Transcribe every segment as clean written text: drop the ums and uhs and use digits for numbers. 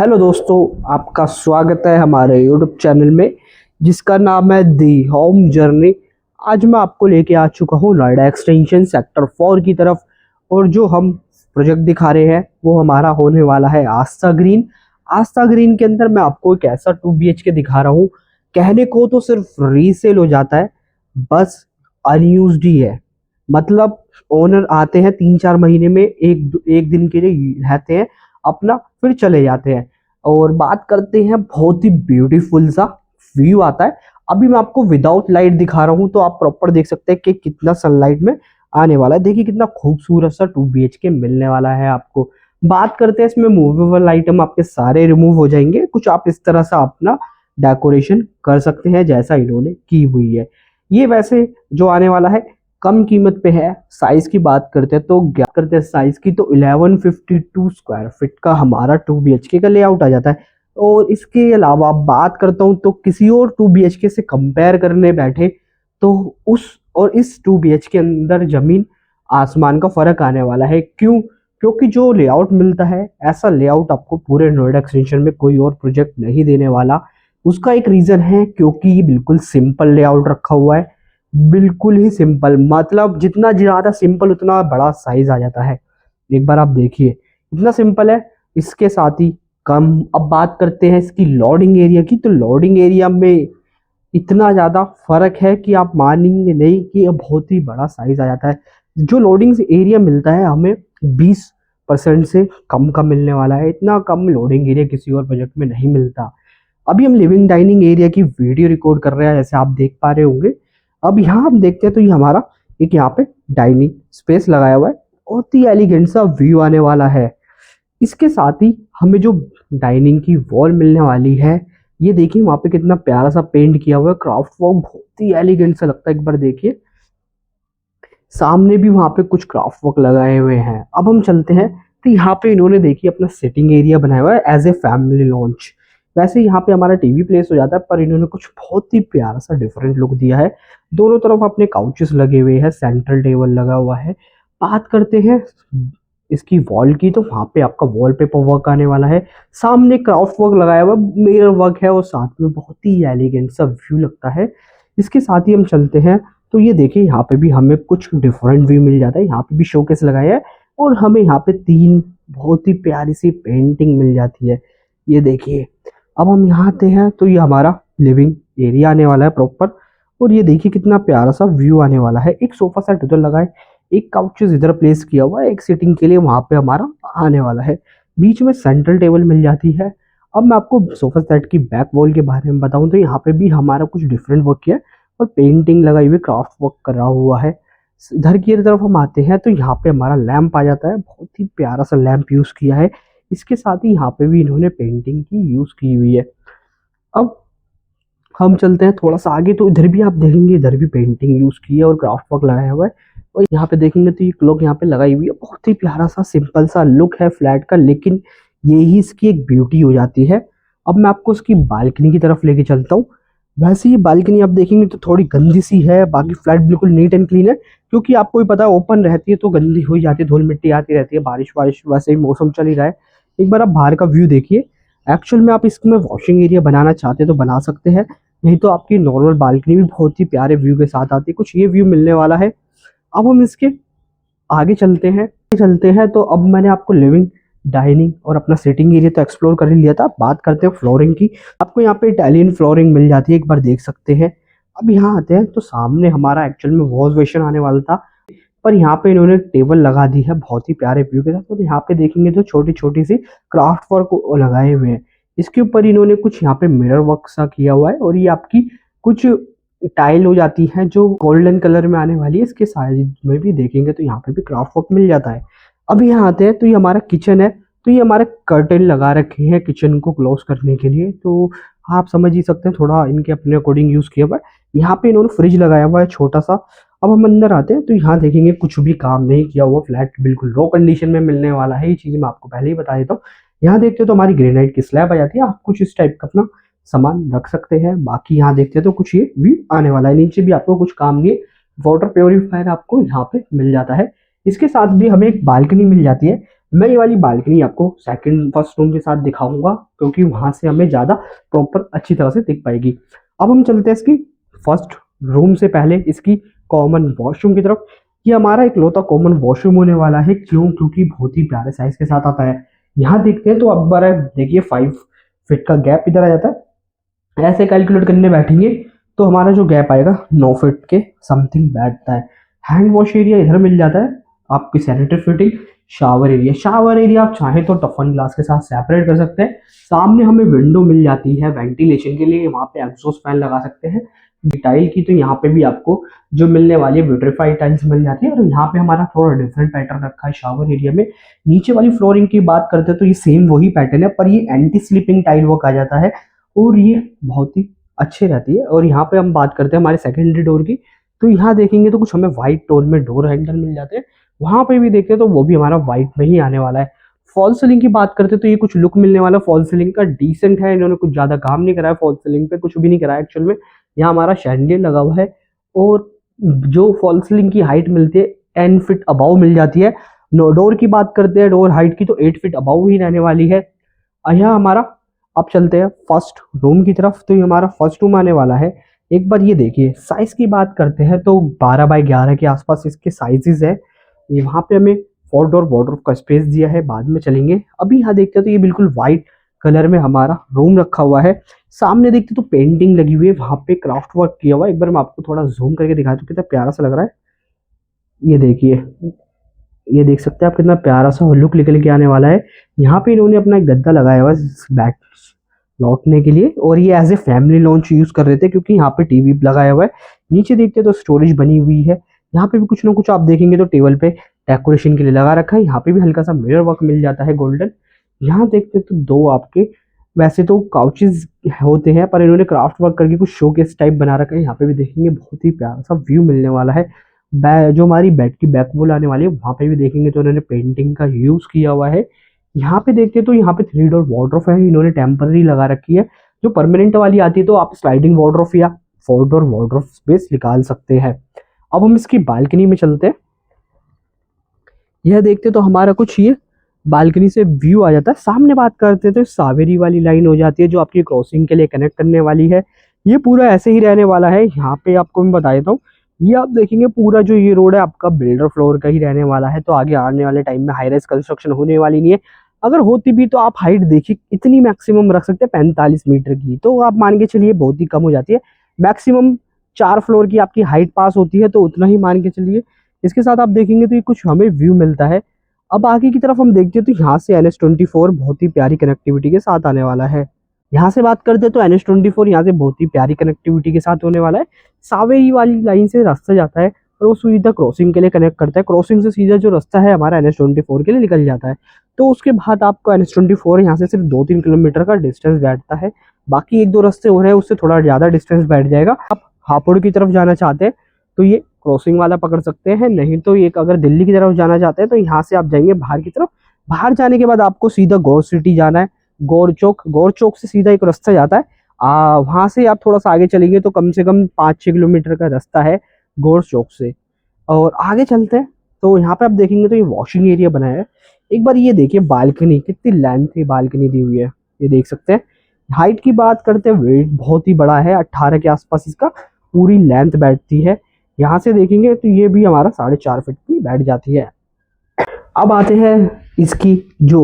Hello दोस्तों, आपका स्वागत है हमारे यूट्यूब चैनल में जिसका नाम है दी होम जर्नी। आज मैं आपको लेके आ चुका हूँ नोएडा एक्सटेंशन सेक्टर 4 की तरफ। और जो हम प्रोजेक्ट दिखा रहे हैं वो हमारा होने वाला है आस्था ग्रीन। आस्था ग्रीन के अंदर मैं आपको एक ऐसा 2 BHK दिखा रहा हूँ, कहने को तो सिर्फ रीसेल हो जाता है, बस अनयूज्ड ही है। मतलब ओनर आते हैं 3-4 महीने में, एक एक दिन के लिए रहते हैं अपना, फिर चले जाते हैं। और बात करते हैं, बहुत ही ब्यूटीफुल सा व्यू आता है। अभी मैं आपको विदाउट लाइट दिखा रहा हूँ तो आप प्रॉपर देख सकते हैं कि कितना सनलाइट में आने वाला है। देखिए कितना खूबसूरत सा 2 BHK मिलने वाला है आपको। बात करते हैं, इसमें मूवेबल आइटम आपके सारे रिमूव हो जाएंगे। कुछ आप इस तरह से अपना डेकोरेशन कर सकते हैं जैसा इन्होंने की हुई है। ये वैसे जो आने वाला है कम कीमत पे है। साइज की बात करते हैं तो करते हैं साइज की, तो 1152 स्क्वायर फीट का हमारा 2 BHK का लेआउट आ जाता है। और इसके अलावा बात करता हूँ तो किसी और 2 BHK से कंपेयर करने बैठे तो उस और इस 2 BHK अंदर जमीन आसमान का फर्क आने वाला है। क्यों? क्योंकि जो लेआउट मिलता है ऐसा लेआउट आपको पूरे नोएडा एक्सटेंशन में कोई और प्रोजेक्ट नहीं देने वाला। उसका एक रीजन है, क्योंकि ये बिल्कुल सिंपल लेआउट रखा हुआ है। बिल्कुल ही सिंपल, मतलब जितना ज्यादा सिंपल उतना बड़ा साइज आ जाता है। एक बार आप देखिए इतना सिंपल है। इसके साथ ही कम, अब बात करते हैं इसकी लोडिंग एरिया की, तो लोडिंग एरिया में इतना ज्यादा फर्क है कि आप मानेंगे नहीं कि ये बहुत ही बड़ा साइज आ जाता है। जो लोडिंग एरिया मिलता है हमें 20% से कम का मिलने वाला है। इतना कम लोडिंग एरिया किसी और प्रोजेक्ट में नहीं मिलता। अभी हम लिविंग डाइनिंग एरिया की वीडियो रिकॉर्ड कर रहे हैं, जैसे आप देख पा रहे होंगे। अब यहाँ हम देखते हैं तो ये हमारा एक यहाँ पे डाइनिंग स्पेस लगाया हुआ है। बहुत ही एलिगेंट सा व्यू आने वाला है। इसके साथ ही हमें जो डाइनिंग की वॉल मिलने वाली है, ये देखिए वहाँ पे कितना प्यारा सा पेंट किया हुआ है, क्राफ्ट वर्क बहुत ही एलिगेंट सा लगता है। एक बार देखिए सामने भी वहाँ पे कुछ क्राफ्ट वर्क लगाए हुए हैं। अब हम चलते हैं तो यहाँ पे इन्होंने देखिए अपना सिटिंग एरिया बनाया हुआ है एज ए फैमिली लॉन्च। वैसे यहाँ पे हमारा टीवी प्लेस हो जाता है, पर इन्होंने कुछ बहुत ही प्यारा सा डिफरेंट लुक दिया है। दोनों तरफ अपने काउचेस लगे हुए हैं, सेंट्रल टेबल लगा हुआ है। बात करते हैं इसकी वॉल की, तो वहाँ पे आपका वॉलपेपर वर्क आने वाला है। सामने क्राफ्ट वर्क लगाया हुआ मिरर वर्क है, और साथ में बहुत ही एलिगेंट सा व्यू लगता है। इसके साथ ही हम चलते हैं तो ये देखिए यहाँ पे भी हमें कुछ डिफरेंट व्यू मिल जाता है। यहाँ पे भी शोकेस लगाया है, और हमें यहाँ पे 3 बहुत ही प्यारी सी पेंटिंग मिल जाती है। ये देखिए अब हम यहाँ आते हैं तो ये हमारा लिविंग एरिया आने वाला है प्रॉपर। और ये देखिए कितना प्यारा सा व्यू आने वाला है। एक सोफा सेट उधर लगा है, एक काउचेस इधर प्लेस किया हुआ है, एक सीटिंग के लिए वहां पे हमारा आने वाला है। बीच में सेंट्रल टेबल मिल जाती है। अब मैं आपको सोफा सेट की बैक वॉल के बारे में बताऊं तो यहाँ पे भी हमारा कुछ डिफरेंट वर्क किया है, और पेंटिंग लगाई हुई, क्राफ्ट वर्क करा हुआ है। इधर की तरफ हम आते हैं तो यहाँ पे हमारा लैंप आ जाता है। बहुत ही प्यारा सा लैंप यूज किया है। इसके साथ ही यहाँ पे भी इन्होंने पेंटिंग की यूज की हुई है। अब हम चलते हैं थोड़ा सा आगे, तो इधर भी आप देखेंगे, इधर भी पेंटिंग यूज की है और क्राफ्ट वर्क लगाया हुआ है। और यहाँ पे देखेंगे तो ये क्लॉक यहाँ पे लगाई हुई है। बहुत ही प्यारा सा सिंपल सा लुक है फ्लैट का, लेकिन यही इसकी एक ब्यूटी हो जाती है। अब मैं आपको इसकी बालकनी की तरफ लेके चलता हूँ। वैसे ये बालकनी आप देखेंगे तो थोड़ी गंदी सी है, बाकी फ्लैट बिल्कुल नीट एंड क्लीन है। क्योंकि आपको भी पता है ओपन रहती है तो गंदी हो ही जाती है, धूल मिट्टी आती रहती है, बारिश बारिश वैसे ही मौसम चल ही रहा है। एक बार आप बाहर का व्यू देखिए। एक्चुअल में आप इसमें वॉशिंग एरिया बनाना चाहते हैं तो बना सकते हैं, नहीं तो आपकी नॉर्मल बालकनी भी बहुत ही प्यारे व्यू के साथ आती है। कुछ ये व्यू मिलने वाला है। अब हम इसके आगे चलते हैं तो अब मैंने आपको लिविंग डाइनिंग और अपना सिटिंग एरिया तो एक्सप्लोर कर ही लिया था। बात करते हैं फ्लोरिंग की। आपको यहाँ पे इटालियन फ्लोरिंग मिल जाती है, एक बार देख सकते हैं। अब यहाँ आते हैं तो सामने हमारा एक्चुअल में वॉश बेसिन आने वाला था, पर यहाँ पे इन्होंने टेबल लगा दी है बहुत ही प्यारे व्यू के साथ। और यहाँ पे देखेंगे तो छोटी छोटी सी क्राफ्ट वर्क लगाए हुए हैं। इसके ऊपर इन्होंने कुछ यहाँ पे मिरर वर्क सा किया हुआ है, और ये आपकी कुछ टाइल हो जाती है जो गोल्डन कलर में आने वाली है। इसके साइड में भी देखेंगे तो यहाँ पे भी क्राफ्ट वर्क मिल जाता है। अब यहाँ आते हैं तो ये हमारा किचन है। तो ये हमारे कर्टेन लगा रखे हैं किचन को क्लोज करने के लिए, तो आप समझ ही सकते हैं थोड़ा इनके अपने अकॉर्डिंग यूज किया हुआ है। यहाँ पे इन्होंने फ्रिज लगाया हुआ है छोटा सा। अब हम अंदर आते हैं तो यहाँ देखेंगे कुछ भी काम नहीं किया हुआ, फ्लैट बिल्कुल रो कंडीशन में मिलने वाला है। ये चीज़ मैं आपको पहले ही बता देता हूँ। यहाँ देखते हो तो हमारी ग्रेनाइट की स्लैब आ जाती है, आप कुछ इस टाइप का अपना सामान रख सकते हैं। बाकी यहाँ देखते हैं तो कुछ ये व्यू आने वाला है। नीचे भी आपको कुछ काम नहीं है, वाटर प्योरीफायर आपको यहाँ पे मिल जाता है। इसके साथ भी हमें एक बालकनी मिल जाती है। मैं ये वाली बालकनी आपको सेकंड फर्स्ट रूम के साथ दिखाऊंगा, क्योंकि वहां से हमें ज़्यादा प्रॉपर अच्छी तरह से दिख पाएगी। अब हम चलते हैं इसकी फर्स्ट रूम से पहले इसकी कॉमन वॉशरूम की तरफ। ये हमारा इकलौता कॉमन वॉशरूम होने वाला है, क्यों? क्योंकि बहुत ही प्यारे साइज के साथ आता है। यहाँ देखते हैं तो अब बार देखिए 5 फीट का गैप इधर आ जाता है। ऐसे कैलकुलेट करने बैठेंगे तो हमारा जो गैप आएगा 9 फीट के समथिंग बैठता है। हैंड वॉश एरिया इधर मिल जाता है, आपकी सैनिटरी फिटिंग, शावर एरिया आप चाहें तो टफन ग्लास के साथ सेपरेट कर सकते हैं। सामने हमें विंडो मिल जाती है वेंटिलेशन के लिए, वहां पे एग्जॉस्ट फैन लगा सकते हैं। टाइल की तो यहाँ पे भी आपको जो मिलने वाली है विट्रीफाइड टाइल्स मिल जाती है, और यहाँ पे हमारा थोड़ा डिफरेंट पैटर्न रखा है शावर एरिया में। नीचे वाली फ्लोरिंग की बात करते हैं तो ये सेम वही पैटर्न है, पर ये एंटी स्लिपिंग टाइल वर्क आ जाता है और ये बहुत ही अच्छी रहती है। और यहाँ पे हम बात करते हैं हमारे सेकेंडरी डोर की, तो यहाँ देखेंगे तो कुछ हमें व्हाइट टोन में डोर हैंडल मिल जाते हैं। वहां पे भी देखते हैं तो वो भी हमारा व्हाइट में ही आने वाला है। फॉल सीलिंग की बात करते हैं तो ये कुछ लुक मिलने वाला फॉल सीलिंग का डिसेंट है। इन्होंने कुछ ज्यादा काम नहीं कराया फॉल सीलिंग पे, कुछ भी नहीं कराया एक्चुअल में। यहाँ हमारा शैंडियर लगा हुआ है, और जो फॉल सीलिंग की हाइट मिलती है 10 फीट अबाउ मिल जाती है। नो डोर की बात करते हैं, डोर हाइट की तो 8 फीट अबाउ ही रहने वाली है। यहाँ हमारा अब चलते हैं फर्स्ट रूम की तरफ, तो ये हमारा फर्स्ट रूम आने वाला है। एक बार ये देखिए साइज की बात करते हैं तो 12 बाई 11 के आसपास इसके साइजेस है। ये वहाँ पे हमें 4 डोर वार्डरोब का स्पेस दिया है, बाद में चलेंगे। अभी यहाँ देखते हैं तो ये बिल्कुल व्हाइट कलर में हमारा रूम रखा हुआ है। सामने देखते तो पेंटिंग लगी हुई है, वहाँ पे क्राफ्ट वर्क किया हुआ है। एक बार मैं आपको थोड़ा जूम करके दिखा दूँ कितना प्यारा सा लग रहा है। ये देखिए, ये देख सकते हैं आप कितना प्यारा सा लुक निकल के आने वाला है। यहाँ पे इन्होंने अपना एक गद्दा लगाया हुआ है बैक लौटने के लिए, और ये as a family launch use कर रहे थे क्योंकि यहाँ पे टीवी लगाया हुआ है। नीचे देखते हैं तो स्टोरेज बनी हुई है। यहाँ पे भी कुछ ना कुछ आप देखेंगे तो टेबल पे डेकोरेशन के लिए लगा रखा है। यहाँ पे भी हल्का सा मिरर वर्क मिल जाता है गोल्डन। यहाँ देखते हैं तो दो आपके वैसे तो काउचेस होते हैं, पर इन्होंने क्राफ्ट वर्क करके कुछ शो केस टाइप बना रखा है। यहाँ पे भी देखेंगे बहुत ही प्यारा सा व्यू मिलने वाला है। जो हमारी बेड की बैक वॉल आने वाली है वहाँ पे भी देखेंगे तो इन्होंने पेंटिंग का यूज किया हुआ है। यहाँ पे देखते हैं तो यहाँ पे 3 डोर वार्डरोब है, इन्होंने टेम्पररी लगा रखी है। जो परमानेंट वाली आती है तो आप स्लाइडिंग वार्डरोब या 4 डोर वार्डरोब स्पेस निकाल सकते हैं। अब हम इसकी बालकनी में चलते हैं। यह देखते तो हमारा कुछ ये बालकनी से व्यू आ जाता है। सामने बात करते हैं तो सावेरी वाली लाइन हो जाती है जो आपकी क्रॉसिंग के लिए कनेक्ट करने वाली है। ये पूरा ऐसे ही रहने वाला है। यहाँ पे आपको मैं बता देता हूँ, ये आप देखेंगे पूरा जो ये रोड है आपका बिल्डर फ्लोर का ही रहने वाला है, तो आगे आने वाले टाइम में हाई राइज कंस्ट्रक्शन होने वाली नहीं है। अगर होती भी तो आप हाइट देखिए इतनी मैक्सिमम रख सकते हैं 45 मीटर की, तो आप मान के चलिए बहुत ही कम हो जाती है। मैक्सिमम 4 फ्लोर की आपकी हाइट पास होती है, तो उतना ही मान के चलिए। इसके साथ आप देखेंगे तो ये कुछ हमें व्यू मिलता है। अब आगे की तरफ हम देखते हैं तो यहाँ से NH24 बहुत ही प्यारी कनेक्टिविटी के साथ आने वाला है। यहाँ से बात करते हैं तो NH24 यहाँ से बहुत ही प्यारी कनेक्टिविटी के साथ होने वाला है। सावेरी वाली लाइन से रास्ता जाता है और वो सीधा क्रॉसिंग के लिए कनेक्ट करता है। क्रॉसिंग से सीधा जो रास्ता है हमारा NH24 के लिए निकल जाता है। तो उसके बाद आपको NH24 यहाँ से सिर्फ 2-3 किलोमीटर का डिस्टेंस बैठता है। बाकी 1-2 रास्ते हो रहे हैं उससे थोड़ा ज़्यादा डिस्टेंस बैठ जाएगा। आप हापुड़ की तरफ जाना चाहते हैं तो ये क्रॉसिंग वाला पकड़ सकते हैं, नहीं तो एक अगर दिल्ली की तरफ जाना चाहते हैं तो यहाँ से आप जाएंगे बाहर की तरफ। बाहर जाने के बाद आपको सीधा गौर सिटी जाना है। गौर चौक से सीधा एक रास्ता जाता है। वहां से आप थोड़ा सा आगे चलेंगे तो कम से कम 5-6 किलोमीटर का रास्ता है गौर चौक से। और आगे चलते हैं तो यहाँ पे आप देखेंगे तो ये वॉशिंग एरिया बनाया है। एक बार ये देखिए बालकनी कितनी लेंथ है, बालकनी दी हुई है, ये देख सकते हैं। हाइट की बात करते हैं वेट बहुत ही बड़ा है, 18 के आसपास इसका पूरी लेंथ बैठती है। यहाँ से देखेंगे तो ये भी हमारा 4.5 फीट की बैठ जाती है। अब आते हैं इसकी जो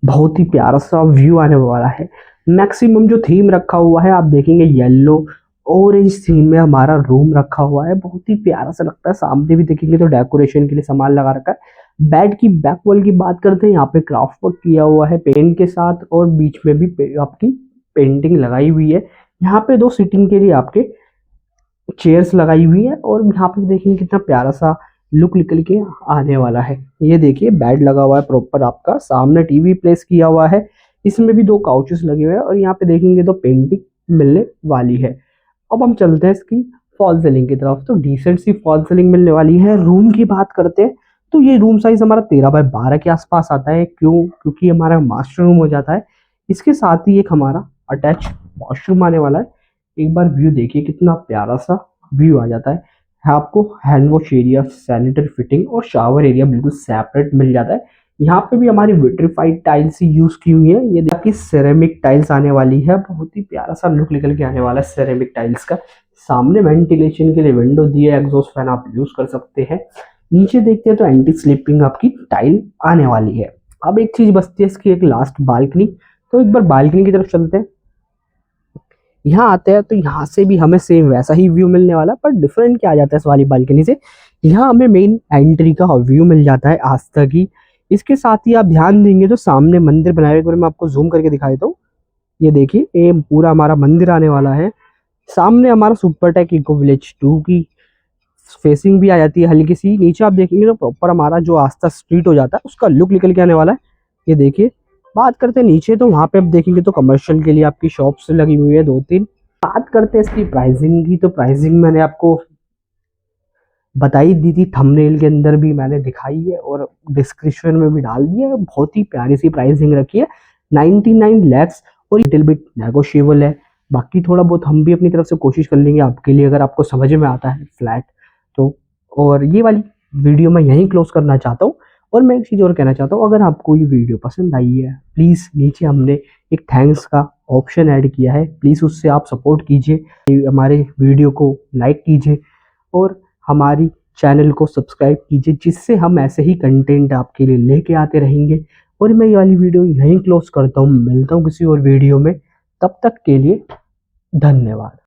बहुत ही प्यारा सा व्यू आने वाला है। मैक्सिमम जो थीम रखा हुआ है आप देखेंगे येलो ऑरेंज थीम में हमारा रूम रखा हुआ है, बहुत ही प्यारा सा लगता है। सामने भी देखेंगे तो डेकोरेशन के लिए सामान लगा रखा है। बेड की बैक वॉल की बात करते हैं, यहाँ पे क्राफ्ट वर्क किया हुआ है पेंट के साथ, और बीच में भी आपकी पेंटिंग लगाई हुई है। यहाँ पे 2 सीटिंग के लिए आपके चेयर्स लगाई हुई है, और यहाँ पे देखेंगे कितना प्यारा सा लुक निकल के आने वाला है। ये देखिए बेड लगा हुआ है प्रॉपर आपका, सामने टीवी प्लेस किया हुआ है। इसमें भी 2 काउचेस लगे हुए हैं, और यहाँ पे देखेंगे तो पेंटिंग मिलने वाली है। अब हम चलते हैं इसकी फॉल सीलिंग की तरफ, तो डिसेंट सी फॉल सीलिंग मिलने वाली है। रूम की बात करते हैं तो ये रूम साइज हमारा 13 बाई 12 के आसपास आता है। क्यों? क्योंकि हमारा मास्टर रूम हो जाता है। इसके साथ ही एक हमारा अटैच वॉशरूम आने वाला है। एक बार व्यू देखिए कितना प्यारा सा व्यू आ जाता है। आपको hand wash area, sanitary fitting और शावर एरिया बिल्कुल सेपरेट मिल जाता है। यहाँ पे भी हमारी विट्रीफाइड टाइल्स ही यूज की हुई है। ये देखिए सेरेमिक टाइल्स आने वाली है, बहुत ही प्यारा सा लुक निकल के आने वाला है सेरेमिक टाइल्स का। सामने वेंटिलेशन के लिए विंडो दी है, एग्जॉस्ट फैन आप यूज कर सकते हैं। नीचे देखते हैं तो एंटी स्लिपिंग आपकी टाइल आने वाली है। अब एक चीज बचती है इसकी, एक लास्ट बालकनी। तो एक बार बालकनी की तरफ चलते हैं। यहाँ आते हैं तो यहाँ से भी हमें सेम वैसा ही व्यू मिलने वाला है, पर डिफरेंट क्या आ जाता है इस वाली बालकनी से, यहाँ हमें मेन एंट्री का व्यू मिल जाता है आस्था की। इसके साथ ही आप ध्यान देंगे तो सामने मंदिर बनाया हुआ है। एक बार मैं आपको जूम करके दिखा देता हूँ। ये देखिए ये पूरा हमारा मंदिर आने वाला है। सामने हमारा सुपरटेक इको विलेज 2 की फेसिंग भी आ जाती है हल्की सी। नीचे आप देखेंगे तो प्रॉपर हमारा जो आस्था स्ट्रीट हो जाता है उसका लुक निकल के आने वाला है। ये देखिए, बात करते हैं नीचे तो वहाँ पे आप देखेंगे तो कमर्शियल के लिए आपकी शॉप्स लगी हुई है 2-3। बात करते हैं इसकी प्राइसिंग की, तो प्राइसिंग मैंने आपको बताई दी थी, थंबनेल के अंदर भी मैंने दिखाई है और डिस्क्रिप्शन में भी डाल दिया है। बहुत ही प्यारी सी प्राइसिंग रखी है 99 लैक्स, और लिटिल बिट नेगोशिएबल है। बाकी थोड़ा बहुत हम भी अपनी तरफ से कोशिश कर लेंगे आपके लिए, अगर आपको समझ में आता है फ्लैट तो। और ये वाली वीडियो मैं यहीं क्लोज करना चाहता हूँ। और मैं एक चीज़ और कहना चाहता हूँ, अगर आपको ये वीडियो पसंद आई है, प्लीज़ नीचे हमने एक थैंक्स का ऑप्शन ऐड किया है, प्लीज़ उससे आप सपोर्ट कीजिए, हमारे वीडियो को लाइक कीजिए और हमारी चैनल को सब्सक्राइब कीजिए, जिससे हम ऐसे ही कंटेंट आपके लिए लेके आते रहेंगे। और मैं ये वाली वीडियो यहीं क्लोज करता हूँ, मिलता हूँ किसी और वीडियो में। तब तक के लिए धन्यवाद।